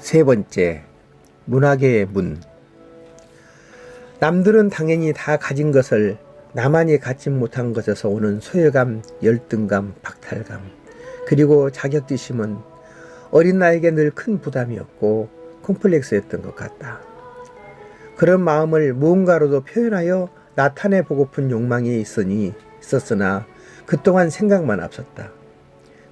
세 번째, 문학의 문. 남들은 당연히 다 가진 것을 나만이 갖지 못한 것에서 오는 소외감, 열등감, 박탈감, 그리고 자격지심은 어린 나에게 늘 큰 부담이었고 콤플렉스였던 것 같다. 그런 마음을 무언가로도 표현하여 나타내보고픈 욕망이 있었으나 그동안 생각만 앞섰다.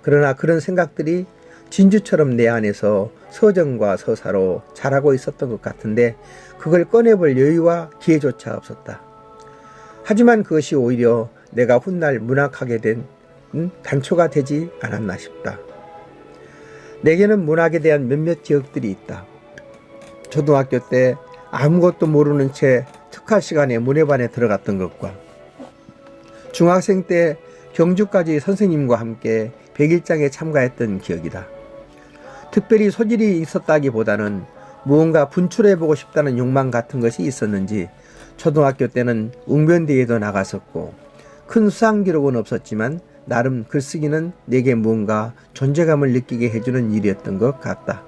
그러나 그런 생각들이 진주처럼 내 안에서 서정과 서사로 자라고 있었던 것 같은데 그걸 꺼내볼 여유와 기회조차 없었다. 하지만 그것이 오히려 내가 훗날 문학하게 된 단초가 되지 않았나 싶다. 내게는 문학에 대한 몇몇 기억들이 있다. 초등학교 때 아무것도 모르는 채 특화 시간에 문예반에 들어갔던 것과 중학생 때 경주까지 선생님과 함께 백일장에 참가했던 기억이다. 특별히 소질이 있었다기보다는 무언가 분출해보고 싶다는 욕망 같은 것이 있었는지 초등학교 때는 웅변대회도 나갔었고 큰 수상 기록은 없었지만 나름 글쓰기는 내게 무언가 존재감을 느끼게 해주는 일이었던 것 같다.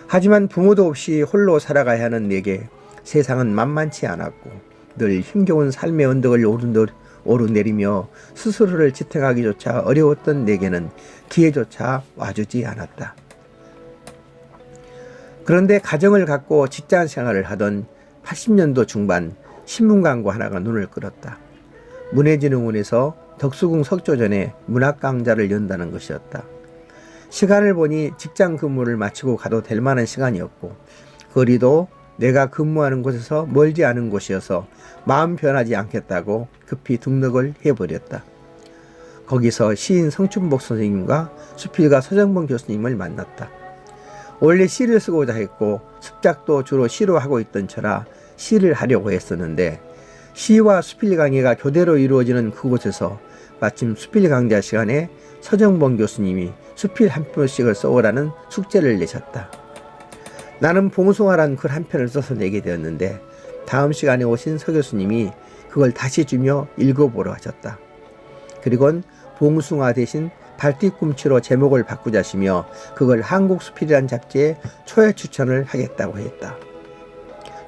하지만 부모도 없이 홀로 살아가야 하는 내게 세상은 만만치 않았고 늘 힘겨운 삶의 언덕을 오르내리며 스스로를 지탱하기조차 어려웠던 내게는 기회조차 와주지 않았다. 그런데 가정을 갖고 직장 생활을 하던 80년도 중반 신문 광고 하나가 눈을 끌었다. 문해진흥원에서 덕수궁 석조전에 문학 강좌를 연다는 것이었다. 시간을 보니 직장 근무를 마치고 가도 될 만한 시간이었고 거리도 내가 근무하는 곳에서 멀지 않은 곳이어서 마음 변하지 않겠다고 급히 등록을 해버렸다. 거기서 시인 성춘복 선생님과 수필가 서정봉 교수님을 만났다. 원래 시를 쓰고자 했고 습작도 주로 시로 하고 있던 터라 시를 하려고 했었는데 시와 수필 강의가 교대로 이루어지는 그곳에서 마침 수필 강좌 시간에 서정봉 교수님이 수필 한 편씩을 써오라는 숙제를 내셨다. 나는 봉숭아란 글 한 편을 써서 내게 되었는데 다음 시간에 오신 서 교수님이 그걸 다시 주며 읽어보러 하셨다. 그리곤 봉숭아 대신 발뒤꿈치로 제목을 바꾸자시며 그걸 한국수필이란 잡지에 초회 추천을 하겠다고 했다.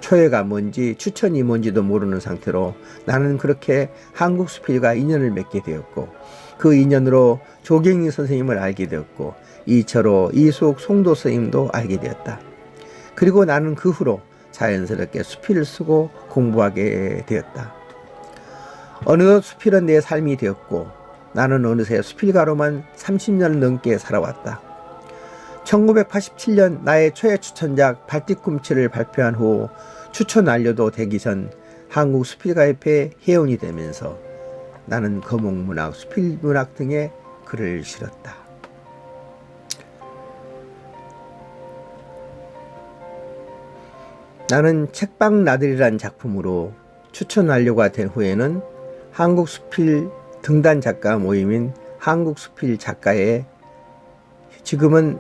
초회가 뭔지 추천이 뭔지도 모르는 상태로 나는 그렇게 한국수필과 인연을 맺게 되었고 그 인연으로 조경희 선생님을 알게 되었고 이처로 이수옥 송도 선생님도 알게 되었다. 그리고 나는 그 후로 자연스럽게 수필을 쓰고 공부하게 되었다. 어느덧 수필은 내 삶이 되었고 나는 어느새 수필가로만 30년 넘게 살아왔다. 1987년 나의 최애 추천작 발뒤꿈치를 발표한 후 추천 완료도 되기 전 한국수필가협회 회원이 되면서 나는 거목문학, 수필문학 등의 글을 실었다. 나는 책방 나들이란 작품으로 추천 완료가 된 후에는 한국수필 등단 작가 모임인 한국수필 작가의 지금은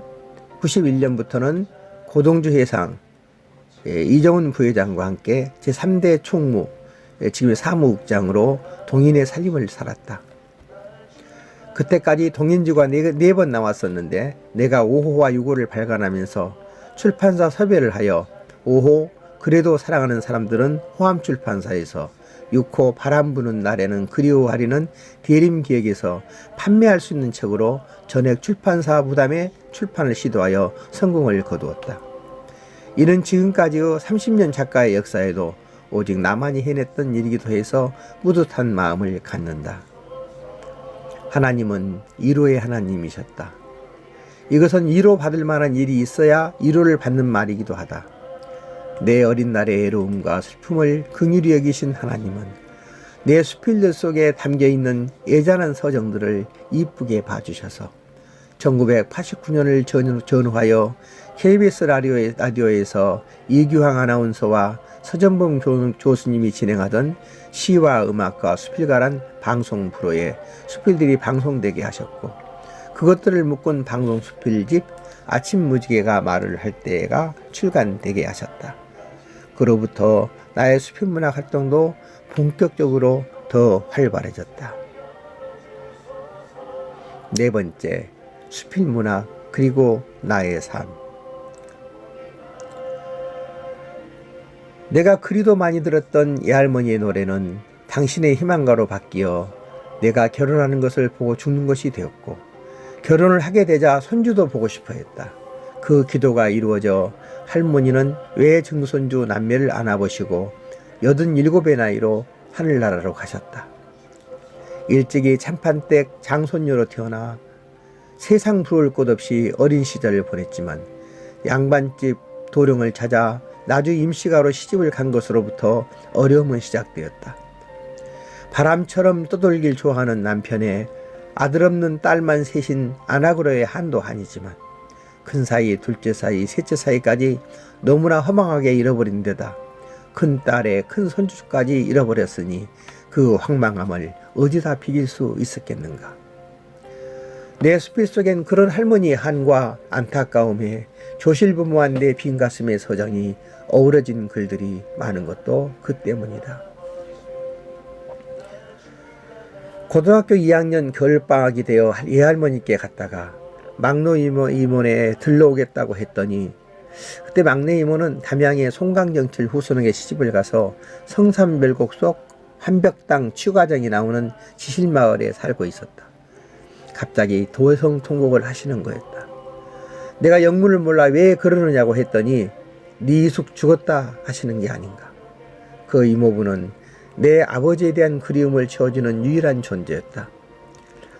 91년부터는 고동주 회상 이정훈 부회장과 함께 제3대 총무 지금의 사무국장으로 동인의 살림을 살았다. 그때까지 동인지가 4번 나왔었는데 내가 5호와 6호를 발간하면서 출판사 섭외를 하여 5호 그래도 사랑하는 사람들은 호암출판사에서 6호 바람 부는 날에는 그리워하리는 대림기획에서 판매할 수 있는 책으로 전액 출판사 부담에 출판을 시도하여 성공을 거두었다. 이는 지금까지의 30년 작가의 역사에도 오직 나만이 해냈던 일이기도 해서 뿌듯한 마음을 갖는다. 하나님은 위로의 하나님이셨다. 이것은 위로받을 만한 일이 있어야 위로를 받는 말이기도 하다. 내 어린 날의 애로움과 슬픔을 긍휼히 여기신 하나님은 내 수필들 속에 담겨있는 애잔한 서정들을 이쁘게 봐주셔서 1989년을 전후하여 KBS 라디오에서 이규황 아나운서와 서정봉 교수님이 진행하던 시와 음악과 수필가란 방송 프로에 수필들이 방송되게 하셨고 그것들을 묶은 방송 수필집 아침 무지개가 말을 할 때가 출간되게 하셨다. 그로부터 나의 수필문학 활동도 본격적으로 더 활발해졌다. 네 번째, 수필문학 그리고 나의 삶. 내가 그리도 많이 들었던 애할머니의 노래는 당신의 희망가로 바뀌어 내가 결혼하는 것을 보고 죽는 것이 되었고, 결혼을 하게 되자 손주도 보고 싶어 했다. 그 기도가 이루어져 할머니는 외증손주 남매를 안아보시고 87의 나이로 하늘나라로 가셨다. 일찍이 참판댁 장손녀로 태어나 세상 부러울 것 없이 어린 시절을 보냈지만, 양반집 도령을 찾아 나주 임시가로 시집을 간 것으로부터 어려움은 시작되었다. 바람처럼 떠돌길 좋아하는 남편에 아들 없는 딸만 셋인 아나그로의 한도 아니지만, 큰 사이, 둘째 사이, 셋째 사이까지 너무나 허망하게 잃어버린 데다 큰 딸의 큰 손주까지 잃어버렸으니 그 황망함을 어디다 비길 수 있었겠는가. 내 수필 속엔 그런 할머니의 한과 안타까움에 조실부모한 내 빈 가슴의 서정이 어우러진 글들이 많은 것도 그 때문이다. 고등학교 2학년 겨울방학이 되어 예할머니께 갔다가 막내 이모네 들러오겠다고 했더니, 그때 막내 이모는 담양의 송강정칠 후손에게 시집을 가서 성산별곡 속 한벽당 취과정이 나오는 지실마을에 살고 있었다. 갑자기 도성통곡을 하시는 거였다. 내가 영문을 몰라 왜 그러느냐고 했더니 네 이숙 죽었다 하시는 게 아닌가. 그 이모부는 내 아버지에 대한 그리움을 채워주는 유일한 존재였다.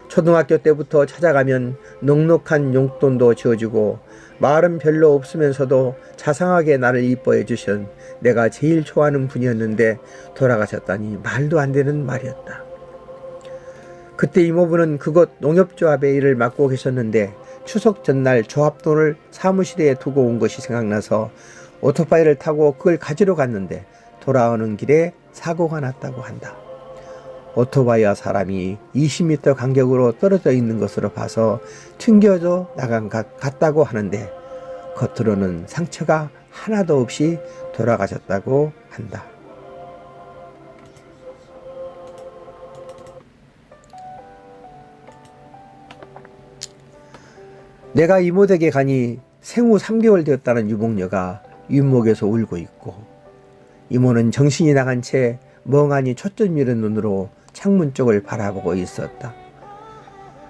초등학교 때부터 찾아가면 넉넉한 용돈도 지어주고 말은 별로 없으면서도 자상하게 나를 이뻐해 주신 내가 제일 좋아하는 분이었는데 돌아가셨다니 말도 안 되는 말이었다. 그때 이모부는 그곳 농협조합의 일을 맡고 계셨는데 추석 전날 조합돈을 사무실에 두고 온 것이 생각나서 오토바이를 타고 그걸 가지러 갔는데 돌아오는 길에 사고가 났다고 한다. 오토바이와 사람이 20m 간격으로 떨어져 있는 것으로 봐서 튕겨져 나간 것 같다고 하는데 겉으로는 상처가 하나도 없이 돌아가셨다고 한다. 내가 이모댁에 가니 생후 3개월 되었다는 유복녀가 윗목에서 울고 있고, 이모는 정신이 나간 채 멍하니 초점 잃은 눈으로 창문 쪽을 바라보고 있었다.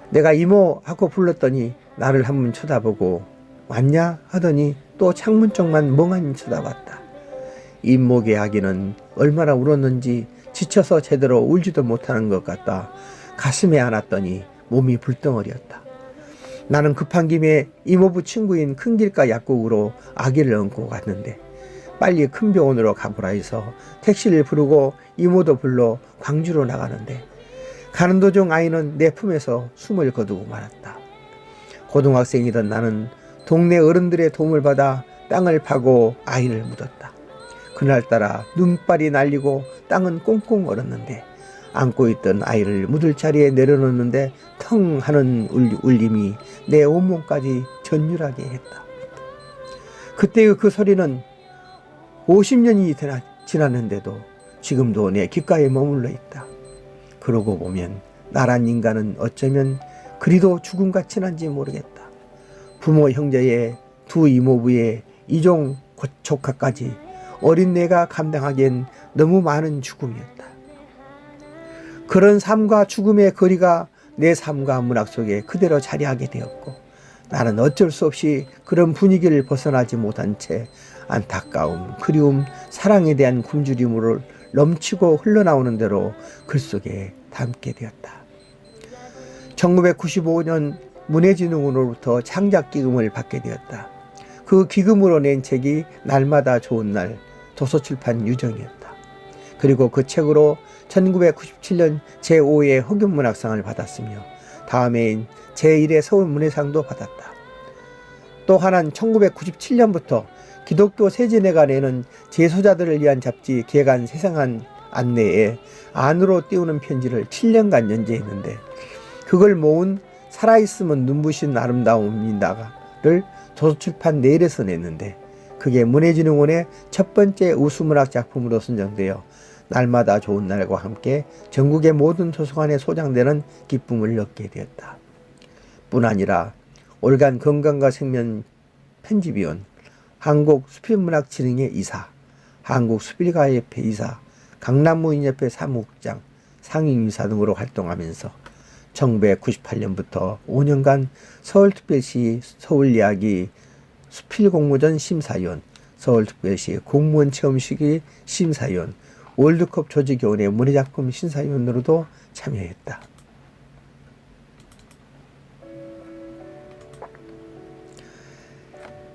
내가 이모 하고 불렀더니 나를 한번 쳐다보고 왔냐 하더니 또 창문 쪽만 멍하니 쳐다봤다. 윗목의 아기는 얼마나 울었는지 지쳐서 제대로 울지도 못하는 것 같다. 가슴에 안았더니 몸이 불덩어리였다. 나는 급한 김에 이모부 친구인 큰길가 약국으로 아기를 얹고 갔는데 빨리 큰 병원으로 가보라 해서 택시를 부르고 이모도 불러 광주로 나가는데, 가는 도중 아이는 내 품에서 숨을 거두고 말았다. 고등학생이던 나는 동네 어른들의 도움을 받아 땅을 파고 아이를 묻었다. 그날따라 눈발이 날리고 땅은 꽁꽁 얼었는데 안고 있던 아이를 묻을 자리에 내려놓는데 텅 하는 울림이 내 온몸까지 전율하게 했다. 그때의 그 소리는 50년이 지났는데도 지금도 내 귓가에 머물러 있다. 그러고 보면 나란 인간은 어쩌면 그리도 죽음과 친한지 모르겠다. 부모 형제의 두 이모부의 이종 조카까지 어린 내가 감당하기엔 너무 많은 죽음이었다. 그런 삶과 죽음의 거리가 내 삶과 문학 속에 그대로 자리하게 되었고, 나는 어쩔 수 없이 그런 분위기를 벗어나지 못한 채 안타까움, 그리움, 사랑에 대한 굶주림으로 넘치고 흘러나오는 대로 글 속에 담게 되었다. 1995년 문해진흥원으로부터 창작기금을 받게 되었다. 그 기금으로 낸 책이 날마다 좋은 날 도서출판 유정이었다. 그리고 그 책으로 1997년 제5회 흑연문학상을 받았으며 다음해인 제1회 서울문예상도 받았다. 또 하나는 1997년부터 기독교 세진회가 내는 재소자들을 위한 잡지 개간 세상한 안내에 안으로 띄우는 편지를 7년간 연재했는데, 그걸 모은 살아있으면 눈부신 아름다움인다를 도서출판 내일에서 냈는데, 그게 문해진흥원의 첫 번째 우수문학 작품으로 선정되어 날마다 좋은 날과 함께 전국의 모든 도서관에 소장되는 기쁨을 얻게 되었다. 뿐 아니라 올간 건강과 생명 편집위원, 한국수필문학진흥회 이사, 한국수필가협회 이사, 강남무인협회 사무국장, 상임이사 등으로 활동하면서 1998년부터 5년간 서울특별시 서울이야기 수필공모전 심사위원, 서울특별시 공무원 체험시기 심사위원, 월드컵 조직위원회 문예작품 심사위원으로도 참여했다.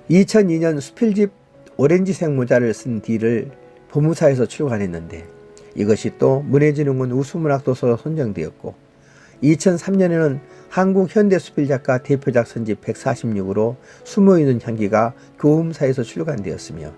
2002년 수필집 오렌지색 모자를 쓴 뒤를 법무사에서 출간했는데 이것이 또 문해진흥원 우수문학도서로 선정되었고 2003년에는 한국현대수필작가 대표작 선집 146으로 숨어있는 향기가 교훈사에서 출간되었으며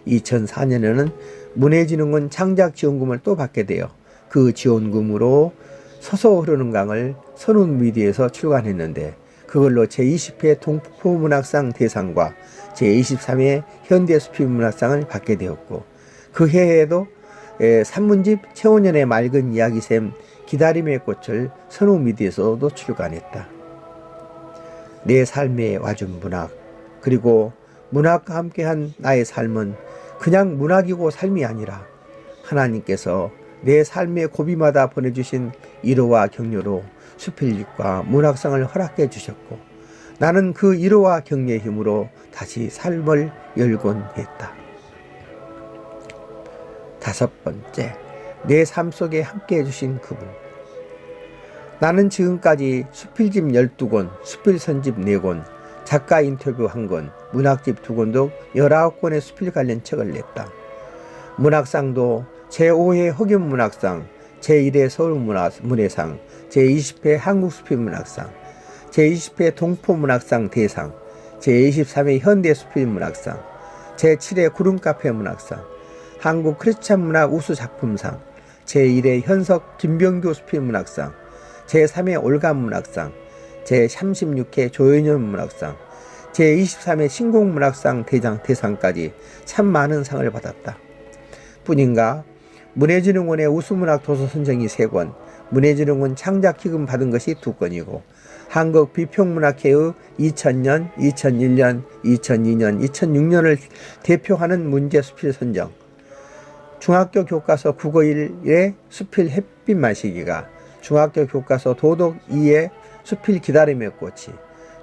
2004년에는 문해진흥원 창작지원금을 또 받게 되어 그 지원금으로 서서 흐르는 강을 선운미디에서 출간했는데 그걸로 제20회 동포문학상 대상과 제23회 현대수필문학상을 받게 되었고 그 해에도 산문집 최원년의 맑은 이야기샘 기다림의 꽃을 선우미디에서도 출간했다. 내 삶에 와준 문학, 그리고 문학과 함께한 나의 삶은 그냥 문학이고 삶이 아니라 하나님께서 내 삶의 고비마다 보내주신 위로와 격려로 수필집과 문학상을 허락해 주셨고 나는 그 위로와 격려의 힘으로 다시 삶을 열곤 했다. 5번째, 내 삶 속에 함께 해주신 그분. 나는 지금까지 수필집 12권, 수필선집 4권, 작가 인터뷰 1권, 문학집 2권 등 19권의 수필 관련 책을 냈다. 문학상도 제5회 허균문학상, 제1회 서울문예상, 제20회 한국수필문학상, 제20회 동포문학상 대상, 제23회 현대수필문학상, 제7회 구름카페문학상, 한국크리스찬문학 우수작품상, 제1회 현석 김병규 수필문학상, 제3회 올감문학상, 제36회 조연현 문학상, 제23회 신곡문학상 대상까지 참 많은 상을 받았다. 뿐인가 문해진흥원의 우수문학 도서 선정이 3권, 문해진흥원 창작기금 받은 것이 2건이고 한국비평문학회의 2000년, 2001년, 2002년, 2006년을 대표하는 문제수필 선정, 중학교 교과서 국어 1의 수필 햇빛 마시기가, 중학교 교과서 도덕 2의 수필 기다림의 꽃이,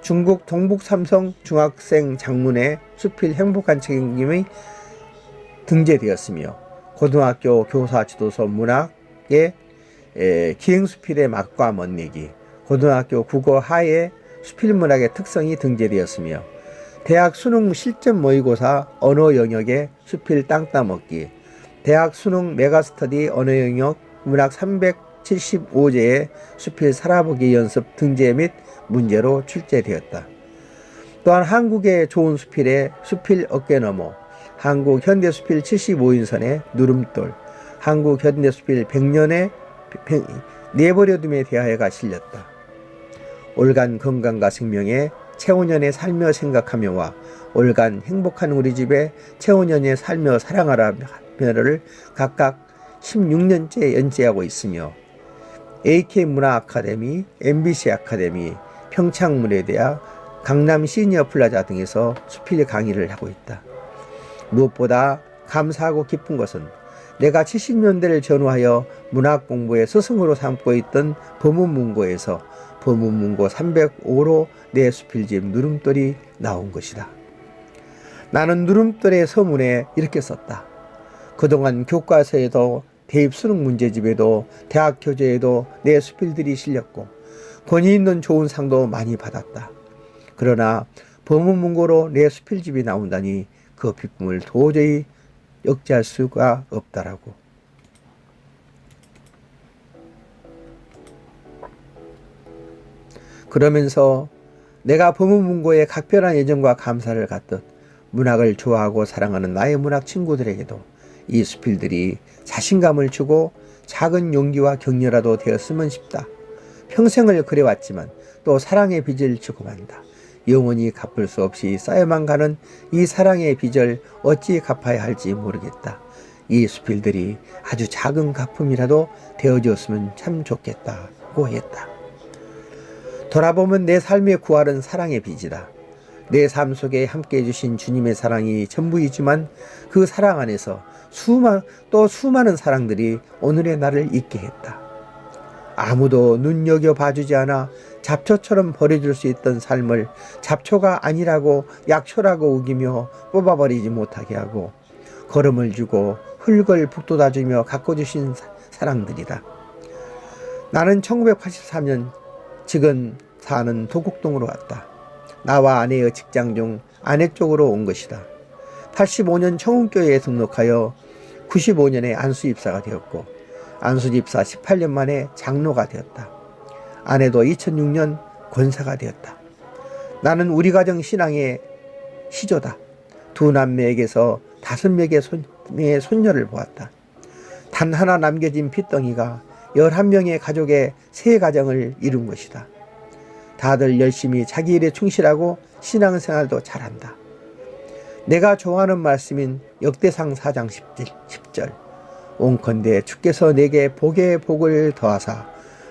중국 동북삼성 중학생 장문의 수필 행복한 책임이 등재되었으며 고등학교 교사 지도서 문학의 기행수필의 맛과 멋내기, 고등학교 국어 하의 수필문학의 특성이 등재되었으며 대학 수능 실전 모의고사 언어 영역의 수필 땅 따먹기, 대학 수능 메가스터디 언어 영역 문학 375제의 수필 살아보기 연습 등재 및 문제로 출제되었다. 또한 한국의 좋은 수필의 수필 어깨너머, 한국현대수필 75인선의 누름돌, 한국현대수필 100년의 내버려둠에 대하여가 실렸다. 올간 건강과 생명에 최원년의 살며 생각하며와 올간 행복한 우리 집에 최원년의 살며 사랑하라를 각각 16년째 연재하고 있으며 AK문화아카데미, MBC 아카데미, 평창문예대학, 강남 시니어플라자 등에서 수필 강의를 하고 있다. 무엇보다 감사하고 기쁜 것은 내가 70년대를 전후하여 문학 공부의 스승으로 삼고 있던 범은문고에서 범은문고 305로 내 수필집 누름돌이 나온 것이다. 나는 누름돌의 서문에 이렇게 썼다. 그동안 교과서에도 대입 수능 문제집에도 대학 교재에도 내 수필들이 실렸고 권위 있는 좋은 상도 많이 받았다. 그러나 범은문고로 내 수필집이 나온다니 그 기쁨을 도저히 억제할 수가 없다라고. 그러면서 내가 범은문고에 각별한 애정과 감사를 갖듯 문학을 좋아하고 사랑하는 나의 문학 친구들에게도 이 수필들이 자신감을 주고 작은 용기와 격려라도 되었으면 싶다. 평생을 그래왔지만 또 사랑의 빚을 지고 만다. 영원히 갚을 수 없이 쌓여만 가는 이 사랑의 빚을 어찌 갚아야 할지 모르겠다. 이 수필들이 아주 작은 갚음이라도 되어주었으면 참 좋겠다고 했다. 돌아보면 내 삶의 구할은 사랑의 빚이다. 내 삶 속에 함께 해주신 주님의 사랑이 전부이지만 그 사랑 안에서 수많은 사랑들이 오늘의 나를 있게 했다. 아무도 눈여겨봐주지 않아 잡초처럼 버려질 수 있던 삶을 잡초가 아니라고 약초라고 우기며 뽑아버리지 못하게 하고 걸음을 주고 흙을 북돋아주며 가꿔주신 사랑들이다. 나는 1983년 지금 사는 도곡동으로 왔다. 나와 아내의 직장 중 아내 쪽으로 온 것이다. 85년 청운교회에 등록하여 95년에 안수집사가 되었고 안수집사 18년 만에 장로가 되었다. 아내도 2006년 권사가 되었다. 나는 우리 가정 신앙의 시조다. 두 남매에게서 5명의 손녀를 보았다. 단 하나 남겨진 핏덩이가 11명의 가족의 새 가정을 이룬 것이다. 다들 열심히 자기 일에 충실하고 신앙생활도 잘한다. 내가 좋아하는 말씀인 역대상 4장 10절 온컨대 주께서 내게 복에 복을 더하사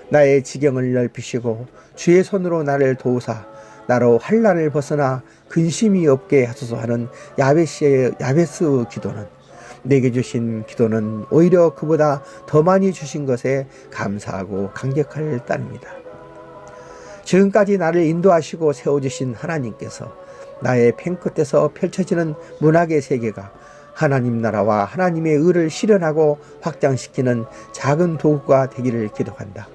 나의 지경을 넓히시고 주의 손으로 나를 도우사 나로 환난을 벗어나 근심이 없게 하소서 하는 야베스 기도는 내게 주신 기도는 오히려 그보다 더 많이 주신 것에 감사하고 감격할 따름이다. 지금까지 나를 인도하시고 세워주신 하나님께서 나의 펜끝에서 펼쳐지는 문학의 세계가 하나님 나라와 하나님의 의를 실현하고 확장시키는 작은 도구가 되기를 기도한다.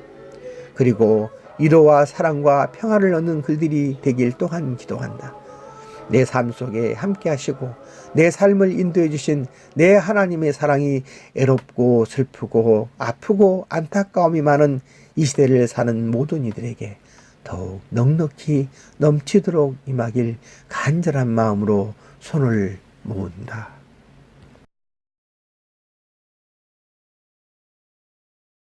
그리고 위로와 사랑과 평화를 얻는 글들이 되길 또한 기도한다. 내 삶 속에 함께 하시고 내 삶을 인도해 주신 내 하나님의 사랑이 애롭고 슬프고 아프고 안타까움이 많은 이 시대를 사는 모든 이들에게 더욱 넉넉히 넘치도록 임하길 간절한 마음으로 손을 모은다.